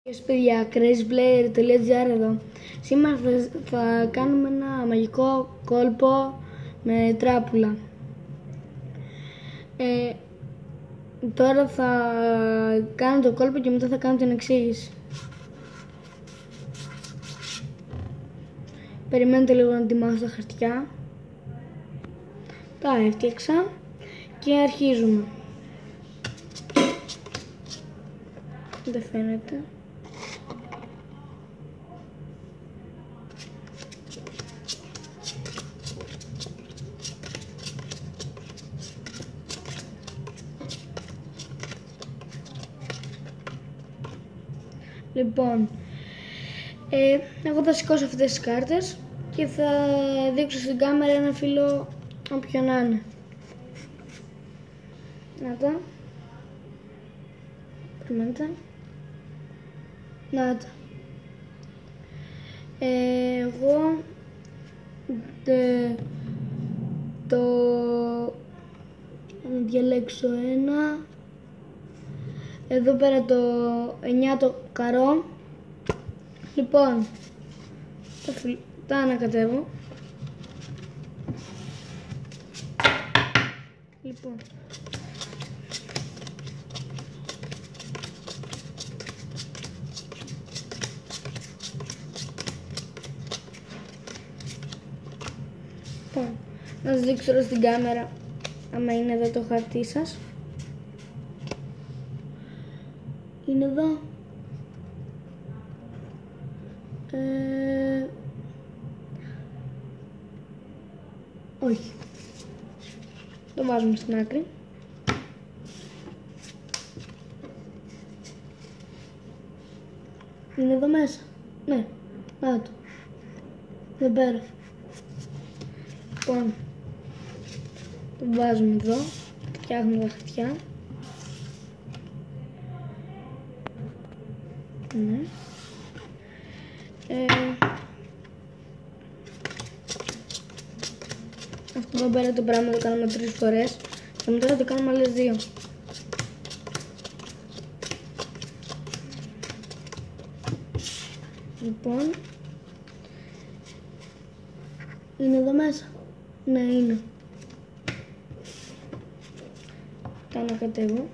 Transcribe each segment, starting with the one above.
Γεια σας παιδιά, crazyplayer.gr εδώ. Σήμερα θα κάνουμε ένα μαγικό κόλπο με τράπουλα. Τώρα θα κάνω το κόλπο και μετά θα κάνω την εξήγηση. Περιμένετε λίγο να ετοιμάσω τα χαρτιά. Τα έφτιαξα και αρχίζουμε. Δεν φαίνεται. Λοιπόν, εγώ θα σηκώσω αυτές τις κάρτες και θα δείξω στην κάμερα ένα φύλλο όποιο να είναι. Να τα. Περιμένετε. Να τα. Εγώ το διαλέξω ένα. Εδώ πέρα το 9 το καρό. Λοιπόν, τα ανακατεύω. Λοιπόν, να σας δείξω τώρα στην κάμερα άμα είναι εδώ το χαρτί σας. Είναι εδώ. Όχι. Το βάζουμε στην άκρη. Είναι εδώ μέσα. Ναι. Να το. Εδώ πέρα. Λοιπόν. Το βάζουμε εδώ. Φτιάχνουμε τα χαρτιά. Ναι. Αυτό εδώ πέρα το πράγμα το κάνουμε 3 φορές και μετά θα το κάνουμε άλλες 2. Λοιπόν, είναι εδώ μέσα. Ναι, είναι. Τα ανακατεύω.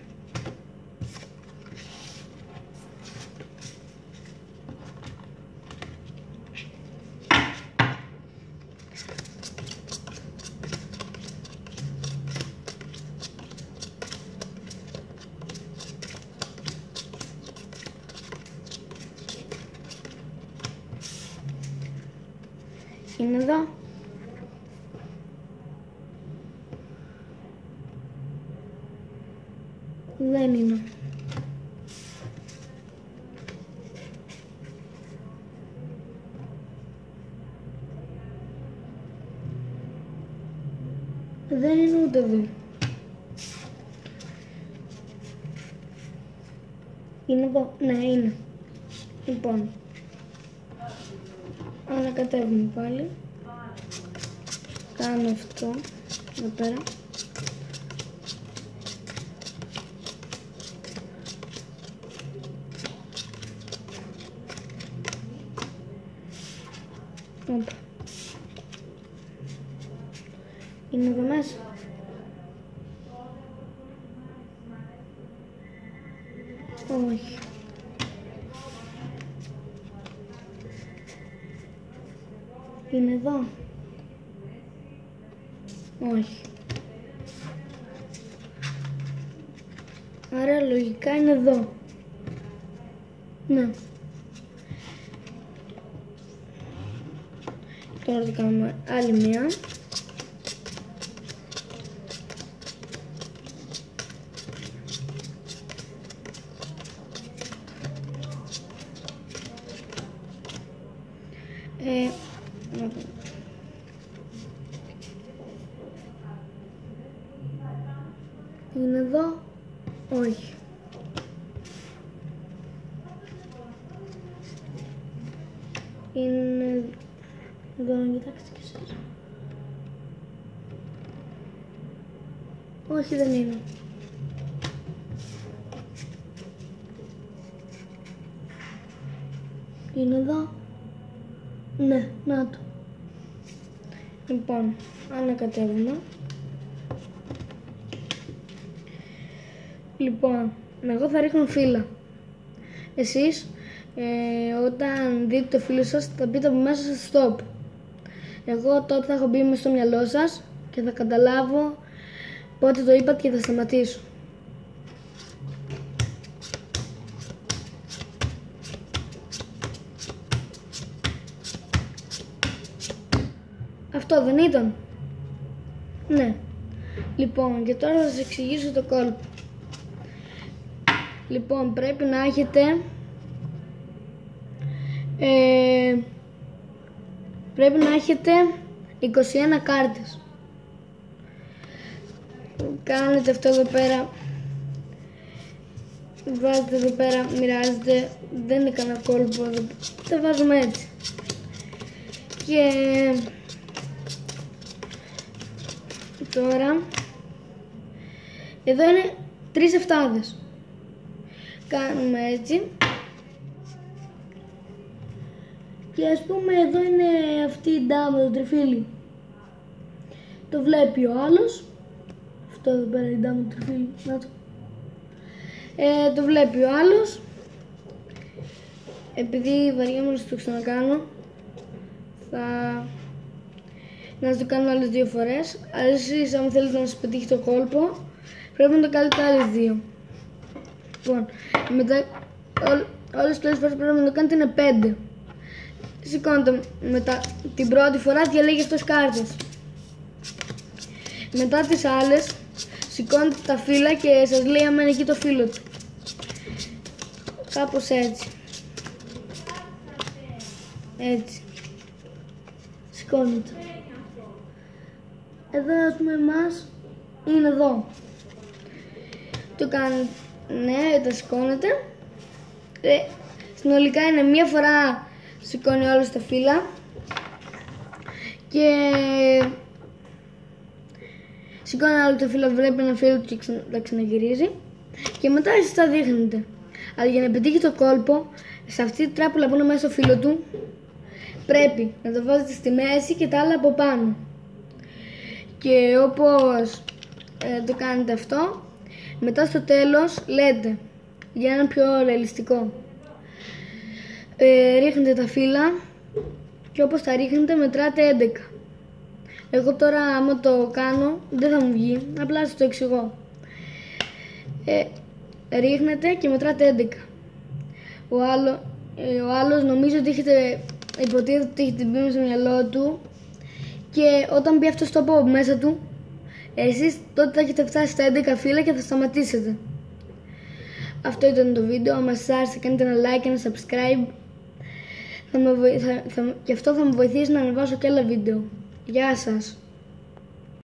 Είναι εδώ. Δεν είναι. Δεν είναι ούτε εδώ. Είναι εδώ. Ναι, είναι. Λοιπόν. Ανακατεύουμε πάλι. Κάνω αυτό εδώ πέρα. Όπα. Είναι εδώ μέσα. Όχι. Είναι εδώ. Όχι. Άρα λογικά είναι εδώ. Ναι. Τώρα θα κάνουμε άλλη μία. Είναι εδώ. Όχι. Είναι εδώ, να κοιτάξετε και εσείς. Όχι, δεν είναι. Είναι εδώ. Ναι, να το. Λοιπόν, ανακατεύουμε. Λοιπόν, εγώ θα ρίχνω φύλλα. Εσείς, όταν δείτε το φύλλο σας, θα πείτε από μέσα σας stop. Εγώ τότε θα έχω μπει μες στο μυαλό σας και θα καταλάβω πότε το είπατε και θα σταματήσω. Αυτό δεν ήταν? Ναι. Λοιπόν, και τώρα θα σας εξηγήσω το κόλπο. Λοιπόν, πρέπει να έχετε πρέπει να έχετε 21 κάρτες. Κάνετε αυτό εδώ πέρα, βάζετε εδώ πέρα, μοιράζετε, δεν είναι κανένα κόλπο εδώ, τα βάζουμε έτσι. Και τώρα εδώ είναι 3 εφτάδες. Κάνουμε έτσι. Και ας πούμε εδώ είναι αυτή η ντάμα, το τριφύλι. Το βλέπει ο άλλος. Αυτό εδώ πέρα η ντάμα, το τριφύλι. Να το. Το βλέπει ο άλλος. Επειδή βαριέμαι να το ξανακάνω, να το κάνω άλλες 2 φορές. Αλλά εσείς, αν θέλετε να σας πετύχει το κόλπο, πρέπει να το κάνετε άλλες 2. Λοιπόν, μετά όλες τις φορές πρέπει να το κάνετε είναι 5. Σηκώνετε μετά την πρώτη φορά, διαλέγει αυτός κάρτες. Μετά τις άλλες σηκώνετε τα φύλλα και σας λέει άμα είναι εκεί το φύλλο του. Κάπως έτσι. Έτσι. Σηκώνετε. Εδώ ας πούμε εμάς είναι εδώ. Το κάνετε, ναι, τα σηκώνετε. Συνολικά είναι μία φορά σηκώνει όλες τα φύλλα και σηκώνει άλλο το φύλλο, βλέπει ένα φύλλο και τα ξαναγυρίζει και μετά εσείς τα δείχνετε. Αλλά για να πετύχει το κόλπο, σε αυτή τη τράπουλα που είναι μέσα στο φύλλο του, πρέπει να το βάζετε στη μέση και τα άλλα από πάνω. Και όπως το κάνετε αυτό, μετά στο τέλος λέτε, για ένα πιο ρεαλιστικό, ρίχνετε τα φύλλα και όπως τα ρίχνετε μετράτε 11. Εγώ τώρα άμα το κάνω δεν θα μου βγει, απλά σας το εξηγώ. Ρίχνετε και μετράτε 11. Ο άλλος νομίζω ότι υποτίθεται ότι έχετε μπει στο μυαλό του και όταν μπει αυτό στο από μέσα του, εσείς τότε θα έχετε φτάσει στα 11 φύλλα και θα σταματήσετε. Αυτό ήταν το βίντεο. Αν σας άρεσε κάντε ένα like και ένα subscribe. Και αυτό θα με βοηθήσει να ανεβάσω και άλλα βίντεο. Γεια σας.